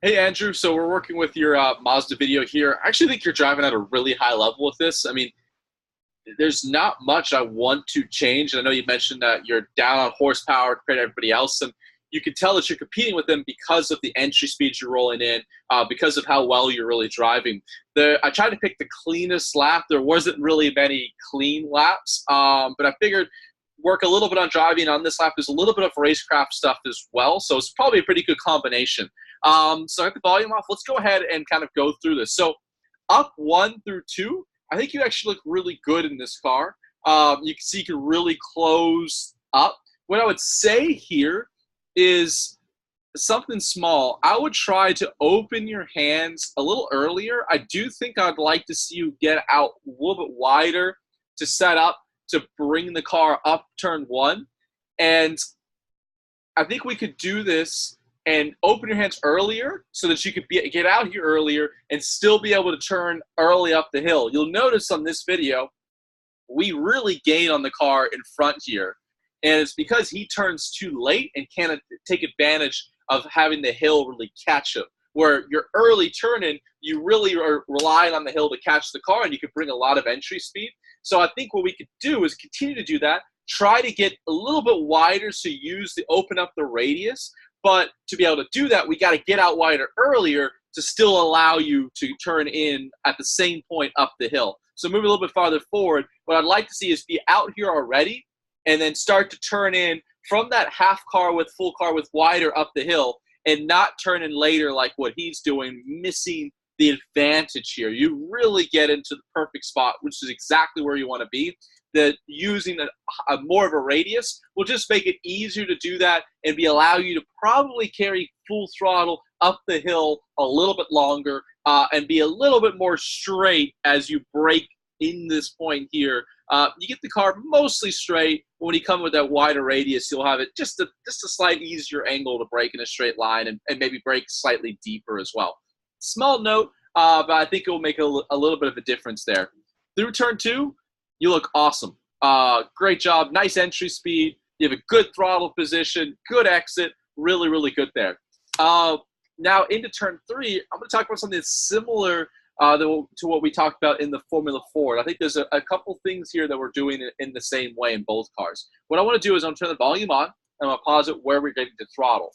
Hey, Andrew. So we're working with your Mazda video here. I actually think you're driving at a really high level with this. I mean, there's not much I want to change. And I know you mentioned that you're down on horsepower compared to everybody else, and you can tell that you're competing with them because of the entry speeds you're rolling in, because of how well you're really driving. I tried to pick the cleanest lap. There wasn't really many clean laps, but I figured work a little bit on driving on this lap. There's a little bit of racecraft stuff as well, so it's probably a pretty good combination. So I have the volume off. Let's go ahead and kind of go through this. So up 1 through 2, I think you actually look really good in this car. You can see you can really close up. What I would say here is something small. I would try to open your hands a little earlier. I do think I'd like to see you get out a little bit wider to set up to bring the car up turn 1. And I think we could do this and open your hands earlier so that you could get out here earlier and still be able to turn early up the hill. You'll notice on this video, we really gain on the car in front here. And it's because he turns too late and can't take advantage of having the hill really catch him. Where you're early turning, you really are relying on the hill to catch the car, and you could bring a lot of entry speed. So I think what we could do is continue to do that, try to get a little bit wider so open up the radius. But to be able to do that, we got to get out wider earlier to still allow you to turn in at the same point up the hill. So move a little bit farther forward. What I'd like to see is be out here already and then start to turn in from that half car with full car with wider up the hill and not turn in later like what he's doing, missing the advantage here. You really get into the perfect spot, which is exactly where you want to be. That using more of a radius will just make it easier to do that and allow you to probably carry full throttle up the hill a little bit longer and be a little bit more straight as you brake in this point here. You get the car mostly straight. When you come with that wider radius, you'll have it just a slight easier angle to brake in a straight line and maybe brake slightly deeper as well. Small note, but I think it will make a little bit of a difference there. Through turn 2, you look awesome. Great job. Nice entry speed. You have a good throttle position, good exit. Really, really good there. Now into turn 3, I'm going to talk about something that's similar to what we talked about in the Formula Ford. I think there's a couple things here that we're doing in the same way in both cars. What I want to do is I'm going to turn the volume on, and I'm going to pause it where we're getting to throttle.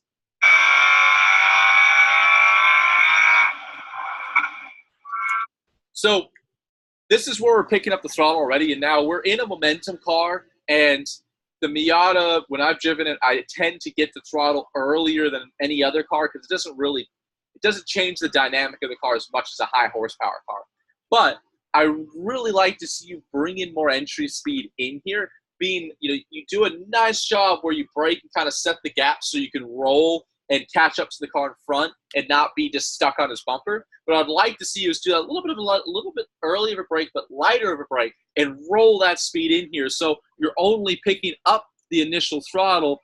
So this is where we're picking up the throttle already, and now we're in a momentum car, and the Miata, when I've driven it, I tend to get the throttle earlier than any other car because it doesn't change the dynamic of the car as much as a high horsepower car. But I really like to see you bring in more entry speed in here, you do a nice job where you brake and kind of set the gap so you can roll and catch up to the car in front and not be just stuck on his bumper. What I'd like to see you is do a little bit early of a brake, but lighter of a brake, and roll that speed in here. So you're only picking up the initial throttle,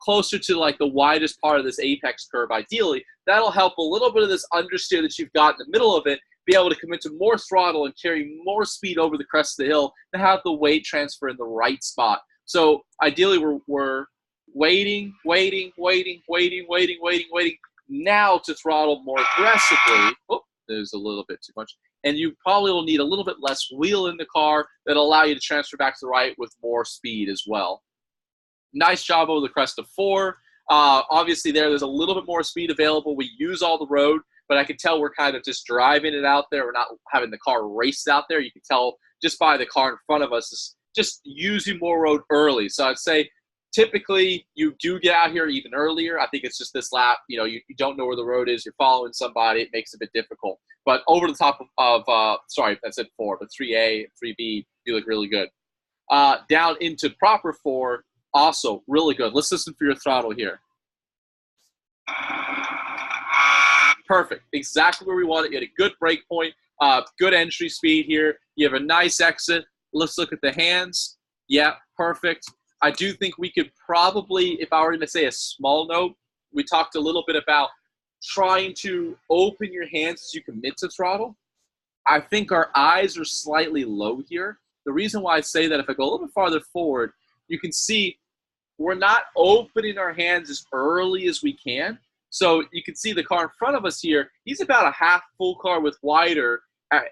closer to like the widest part of this apex curve, ideally. That'll help a little bit of this understeer that you've got in the middle of it, be able to commit to more throttle and carry more speed over the crest of the hill to have the weight transfer in the right spot. So ideally we're waiting, now to throttle more aggressively. Oh, there's a little bit too much. And you probably will need a little bit less wheel in the car that'll allow you to transfer back to the right with more speed as well. Nice job over the crest of 4. Obviously there's a little bit more speed available. We use all the road, but I can tell we're kind of just driving it out there. We're not having the car race out there. You can tell just by the car in front of us is just using more road early. So I'd say typically you do get out here even earlier. I think it's just this lap, you don't know where the road is. You're following somebody. It makes it a bit difficult. But over the top of sorry, I said 4, but 3A, 3B, you look really good. Down into proper 4, also really good. Let's listen for your throttle here. Perfect. Exactly where we want it. You had a good brake point, good entry speed here. You have a nice exit. Let's look at the hands. Yeah, perfect. I do think we could probably, if I were going to say a small note, we talked a little bit about trying to open your hands as you commit to throttle. I think our eyes are slightly low here. The reason why I say that, if I go a little bit farther forward, you can see we're not opening our hands as early as we can. So you can see the car in front of us here, he's about a half full car with wider.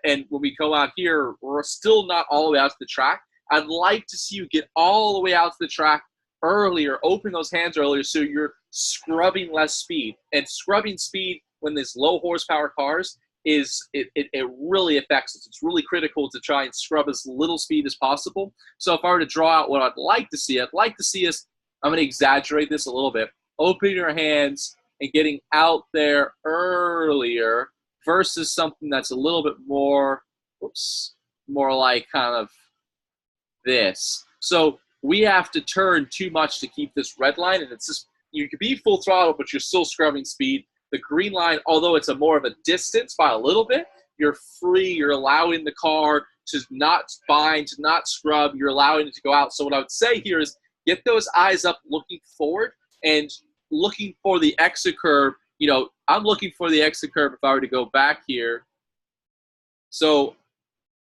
And when we go out here, we're still not all the way out to the track. I'd like to see you get all the way out to the track earlier, open those hands earlier so you're scrubbing less speed. And scrubbing speed when there's low horsepower cars it really affects us. It's really critical to try and scrub as little speed as possible. So if I were to draw out what I'd like to see us, I'm going to exaggerate this a little bit, opening your hands and getting out there earlier versus something that's a little bit more, more like kind of this. So we have to turn too much to keep this red line, and it's just, you could be full throttle, but you're still scrubbing speed. The green line, although it's a more of a distance by a little bit, you're free. You're allowing the car to not bind, to not scrub. You're allowing it to go out. So what I would say here is get those eyes up looking forward and looking for the exit curve. You know, I'm looking for the exit curve if I were to go back here. So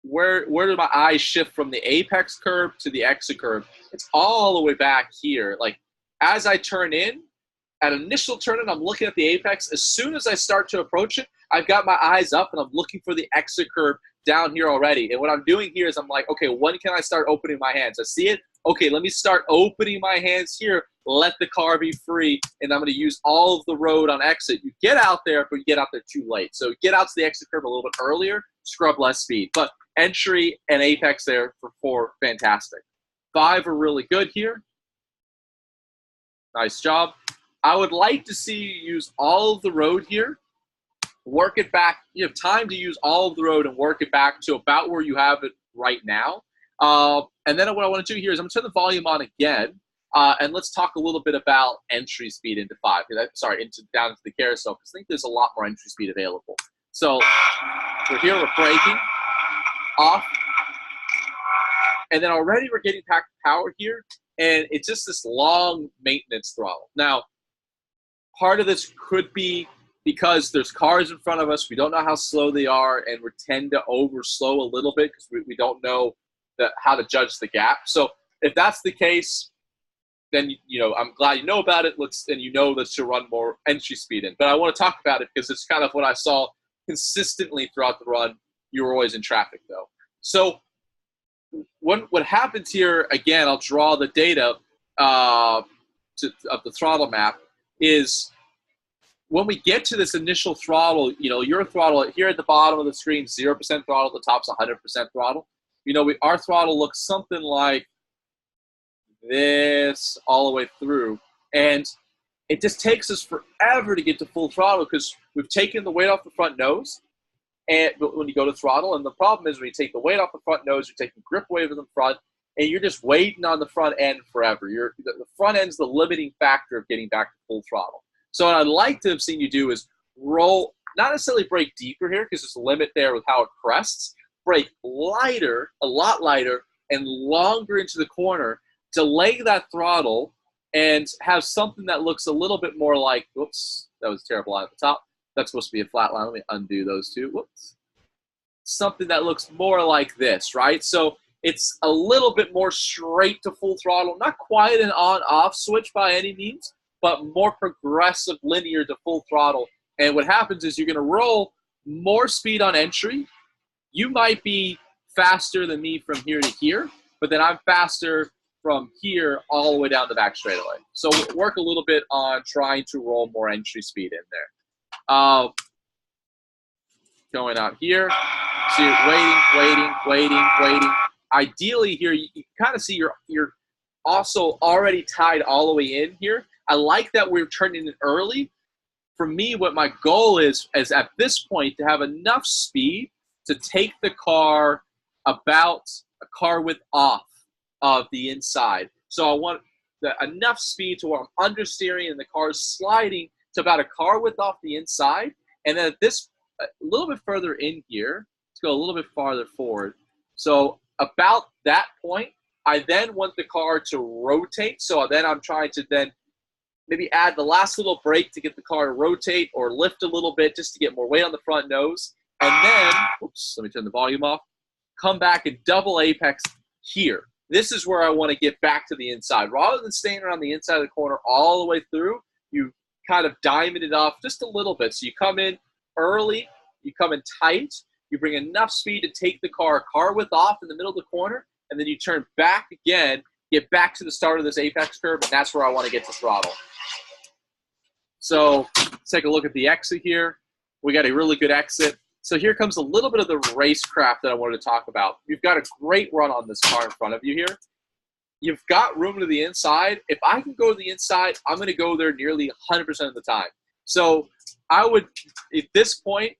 where do my eyes shift from the apex curve to the exit curve? It's all the way back here. Like as I turn in, at initial turn in, I'm looking at the apex. As soon as I start to approach it, I've got my eyes up and I'm looking for the exit curve down here already. And what I'm doing here is I'm like, okay, when can I start opening my hands? I see it. Okay, let me start opening my hands here. Let the car be free, and I'm going to use all of the road on exit. You get out there, but you get out there too late. So get out to the exit curve a little bit earlier, scrub less speed. But entry and apex there for 4, fantastic. 5 are really good here. Nice job. I would like to see you use all of the road here. Work it back. You have time to use all of the road and work it back to about where you have it right now. And then what I want to do here is I'm going to turn the volume on again. And let's talk a little bit about entry speed into 5. Down into the carousel, because I think there's a lot more entry speed available. So we're here, we're braking, off. And then already we're getting back to power here. And it's just this long maintenance throttle. Now, part of this could be because there's cars in front of us. We don't know how slow they are, and we tend to over-slow a little bit because we don't know how to judge the gap. So if that's the case, then I'm glad you know about it. And you know that you'll run more entry speed in. But I want to talk about it because it's kind of what I saw consistently throughout the run. You were always in traffic, though. So what happens here, again, I'll draw the data of the throttle map, is when we get to this initial throttle, your throttle here at the bottom of the screen, 0% throttle, the top's 100% throttle. Our throttle looks something like this all the way through. And it just takes us forever to get to full throttle because we've taken the weight off the front nose. And when you go to throttle, and the problem is when you take the weight off the front nose, you're taking grip away from the front, and you're just waiting on the front end forever. The front end's the limiting factor of getting back to full throttle. So what I'd like to have seen you do is roll, not necessarily brake deeper here because there's a limit there with how it crests, brake lighter, a lot lighter, and longer into the corner, delay that throttle, and have something that looks a little bit more like, whoops, that was a terrible line at the top. That's supposed to be a flat line. Let me undo those two. Whoops. Something that looks more like this, right? So it's a little bit more straight to full throttle, not quite an on-off switch by any means, but more progressive linear to full throttle. And what happens is you're going to roll more speed on entry. You might be faster than me from here to here, but then I'm faster from here all the way down the back straightaway. So work a little bit on trying to roll more entry speed in there. Going out here, so you're waiting. Ideally here, you kind of see you're also already tied all the way in here. I like that we're turning it early. For me, what my goal is at this point to have enough speed to take the car about a car width off of the inside. So I want enough speed to where I'm understeering and the car's sliding to about a car width off the inside. And then at this, a little bit further in here, let's go a little bit farther forward. So about that point, I then want the car to rotate. So then I'm trying to then maybe add the last little brake to get the car to rotate or lift a little bit just to get more weight on the front nose. And then, oops, let me turn the volume off, come back and double apex here. This is where I want to get back to the inside. Rather than staying around the inside of the corner all the way through, you kind of diamond it off just a little bit. So you come in early, you come in tight, you bring enough speed to take the car width off in the middle of the corner, and then you turn back again, get back to the start of this apex curve, and that's where I want to get to throttle. So let's take a look at the exit here. We got a really good exit. So here comes a little bit of the racecraft that I wanted to talk about. You've got a great run on this car in front of you here. You've got room to the inside. If I can go to the inside, I'm going to go there nearly 100% of the time. So I would, at this point,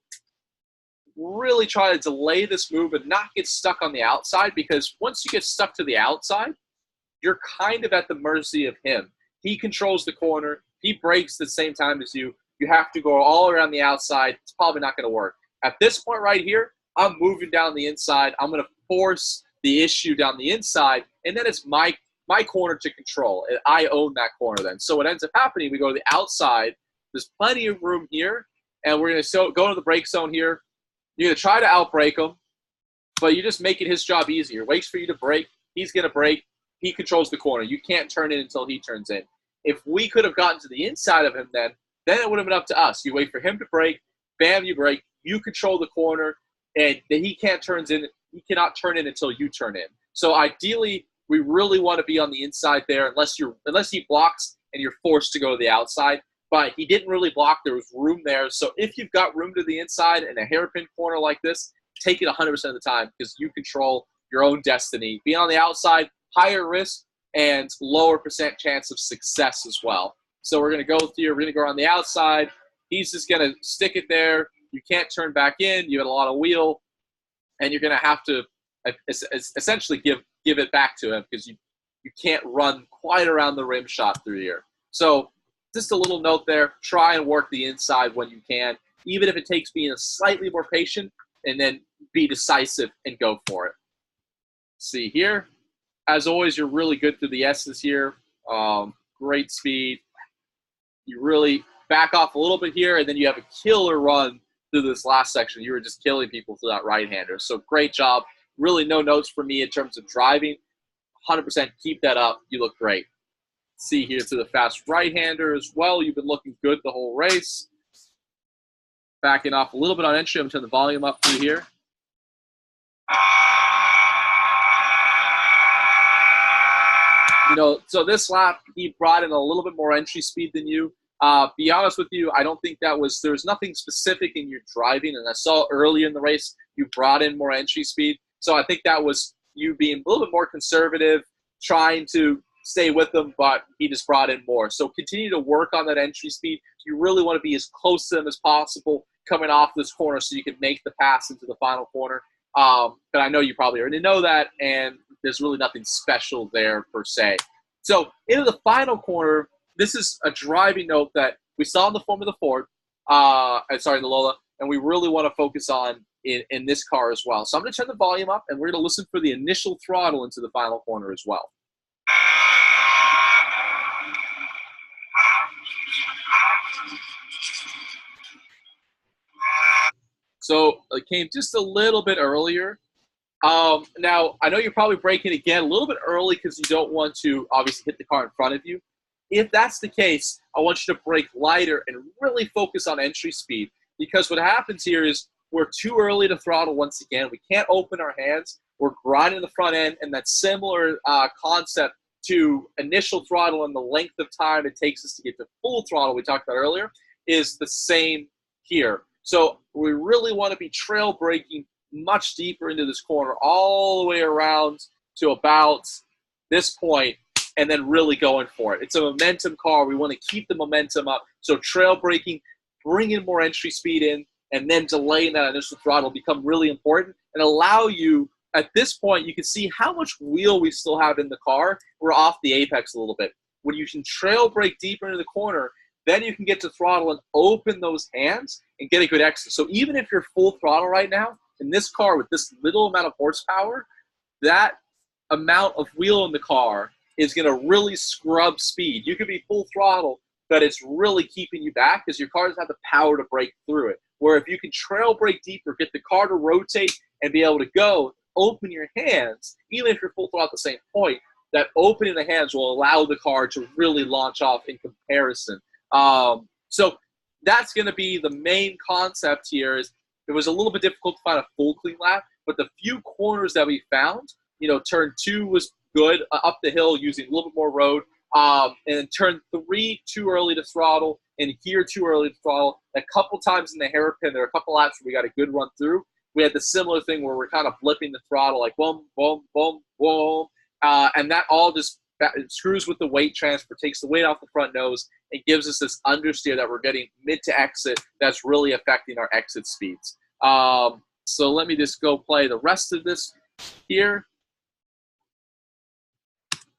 really try to delay this move and not get stuck on the outside, because once you get stuck to the outside, you're kind of at the mercy of him. He controls the corner. He brakes at the same time as you. You have to go all around the outside. It's probably not going to work. At this point right here, I'm moving down the inside. I'm going to force the issue down the inside, and then it's my corner to control. And I own that corner then. So what ends up happening, we go to the outside. There's plenty of room here, and we're going to go to the brake zone here. You're going to try to outbrake him, but you're just making his job easier. Waits for you to brake. He's going to brake. He controls the corner. You can't turn in until he turns in. If we could have gotten to the inside of him then it would have been up to us. You wait for him to brake. Bam, you brake. You control the corner, and he can't turn in. He cannot turn in until you turn in. So ideally, we really want to be on the inside there, unless he blocks and you're forced to go to the outside. But he didn't really block. There was room there. So if you've got room to the inside in a hairpin corner like this, take it 100% of the time, because you control your own destiny. Being on the outside, higher risk and lower % chance of success as well. So we're going to go through. We're going to go on the outside. He's just going to stick it there. You can't turn back in. You have a lot of wheel, and you're going to have to essentially give it back to him, because you can't run quite around the rim shot through here. So just a little note there. Try and work the inside when you can, even if it takes being slightly more patient, and then be decisive and go for it. See here. As always, you're really good through the S's here. Great speed. You really back off a little bit here, and then you have a killer run through this last section. You were just killing people through that right-hander. So great job. Really no notes for me in terms of driving. 100% keep that up. You look great. See here to the fast right-hander as well. You've been looking good the whole race. Backing off a little bit on entry. I'm going to turn the volume up through here. So this lap, he brought in a little bit more entry speed than you. Be honest with you, I don't think there was nothing specific in your driving, and I saw early in the race you brought in more entry speed. So I think that was you being a little bit more conservative, trying to stay with him, but he just brought in more. So continue to work on that entry speed. You really want to be as close to him as possible coming off this corner, so you can make the pass into the final corner. But I know you probably already know that, and there's really nothing special there per se. So into the final corner, this is a driving note that we saw in the form of the Ford, the Lola, and we really want to focus on in this car as well. So I'm going to turn the volume up, and we're going to listen for the initial throttle into the final corner as well. So it came just a little bit earlier. Now, I know you're probably braking again a little bit early because you don't want to obviously hit the car in front of you. If that's the case, I want you to brake lighter and really focus on entry speed, because what happens here is we're too early to throttle once again. We can't open our hands. We're grinding the front end, and that similar concept to initial throttle and the length of time it takes us to get to full throttle we talked about earlier is the same here. So we really want to be trail braking much deeper into this corner, all the way around to about this point, and then really going for it. It's a momentum car. We want to keep the momentum up. So trail braking, bring in more entry speed in, and then delaying that initial throttle become really important and allow you, at this point, you can see how much wheel we still have in the car. We're off the apex a little bit. When you can trail brake deeper into the corner, then you can get to throttle and open those hands and get a good exit. So even if you're full throttle right now, in this car with this little amount of horsepower, that amount of wheel in the car is going to really scrub speed. You could be full throttle, but it's really keeping you back because your car doesn't have the power to break through it. Where if you can trail brake deeper, get the car to rotate and be able to go, open your hands, even if you're full throttle at the same point, that opening the hands will allow the car to really launch off in comparison. So that's going to be the main concept here. Is it was a little bit difficult to find a full clean lap, but the few corners that we found, turn 2 was good, up the hill using a little bit more road. And turn 3 too early to throttle, and here too early to throttle. A couple times in the hairpin, there were a couple laps where we got a good run through. We had the similar thing where we're kind of blipping the throttle, like boom, boom, boom, boom, and that all just screws with the weight transfer, takes the weight off the front nose, and gives us this understeer that we're getting mid to exit that's really affecting our exit speeds. So let me just go play the rest of this here.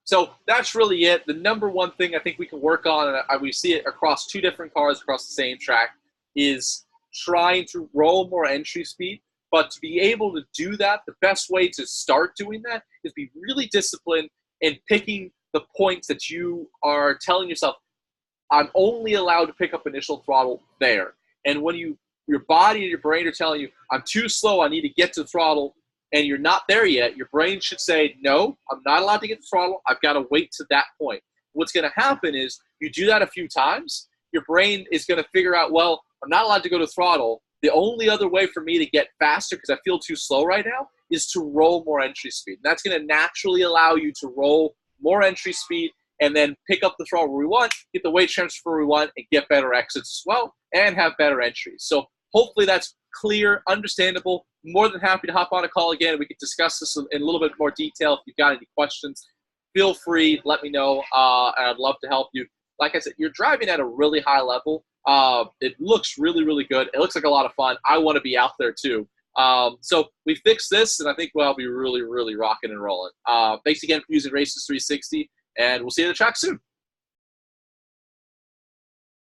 So that's really it. The number one thing I think we can work on, and we see it across 2 different cars across the same track, is trying to roll more entry speed. But to be able to do that, the best way to start doing that is be really disciplined in picking the points that you are telling yourself, I'm only allowed to pick up initial throttle there. And when your body and your brain are telling you, I'm too slow, I need to get to throttle, and you're not there yet, your brain should say, no, I'm not allowed to get the throttle. I've got to wait to that point. What's going to happen is you do that a few times, your brain is going to figure out, well, I'm not allowed to go to throttle. The only other way for me to get faster, because I feel too slow right now, is to roll more entry speed. And that's going to naturally allow you to roll more entry speed and then pick up the throttle where we want, get the weight transfer where we want, and get better exits as well, and have better entries. So hopefully that's clear, understandable. More than happy to hop on a call again. We can discuss this in a little bit more detail. If you've got any questions, feel free, let me know, and I'd love to help you. Like I said, you're driving at a really high level. It looks really, really good. It looks like a lot of fun. I want to be out there too. So we fixed this, and I think we'll be really, really rocking and rolling. Thanks again for using Races 360, and we'll see you at the track soon.